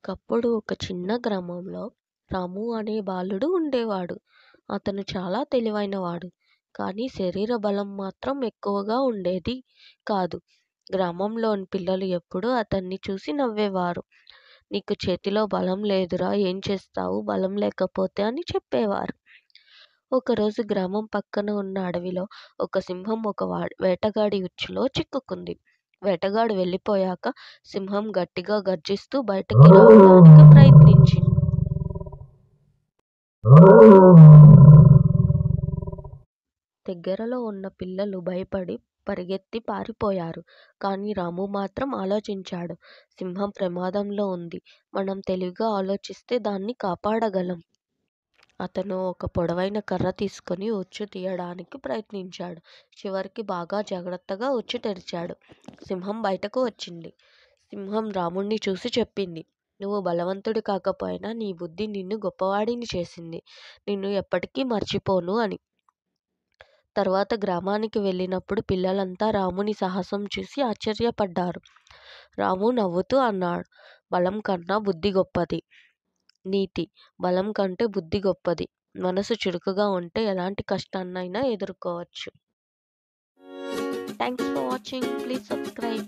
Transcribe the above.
ఒకప్పుడు ఒక చిన్న గ్రామంలో రాము అనే బాలుడు ఉండేవాడు. అతను చాలా తెలివైనవాడు. కానీ శరీర బలం మాత్రం ఎక్కువగా ఉండేది కాదు. గ్రామంలోని పిల్లలు ఎప్పుడూ అతన్ని చూసి నవ్వేవారు. నీకు చేతిలో బలం లేదురా, ఏం చేస్తావు బలం లేకపోతే అని చెప్పేవారు. ఒకరోజు గ్రామం పక్కన ఉన్న అడవిలో ఒక సింహం ఒక వేటగాడి ఉచ్చులో చిక్కుకుంది. వేటగాడు వెళ్ళిపోయాక సింహం గట్టిగా గర్జిస్తూ బయటకి రావడానికి ప్రయత్నించింది. దగ్గరలో ఉన్న పిల్లలు భయపడి పరిగెత్తి పారిపోయారు. కానీ రాము మాత్రం ఆలోచించాడు. సింహం ప్రమాదంలో ఉంది. మనం తెలివిగా ఆలోచిస్తే దాన్ని కాపాడగలం. అతను ఒక పొడవైన కర్ర తీసుకొని ఉచ్చు తీయడానికి ప్రయత్నించాడు. చివరికి బాగా జాగ్రత్తగా ఉచ్చు తెరిచాడు. సింహం బయటకు వచ్చింది. సింహం రాముణ్ణి చూసి చెప్పింది, నువ్వు బలవంతుడు కాకపోయినా నీ బుద్ధి నిన్ను గొప్పవాడిని చేసింది. నిన్ను ఎప్పటికీ మర్చిపోను అని. తర్వాత గ్రామానికి వెళ్ళినప్పుడు పిల్లలంతా రాముని సాహసం చూసి ఆశ్చర్యపడ్డారు. రాము నవ్వుతూ అన్నాడు, బలం కన్నా బుద్ధి గొప్పది. నీతి: బలం కంటే బుద్ధి గొప్పది. మనసు చురుకుగా ఉంటే ఎలాంటి కష్టాన్నైనా ఎదుర్కోవచ్చు. Thanks for watching. Please subscribe.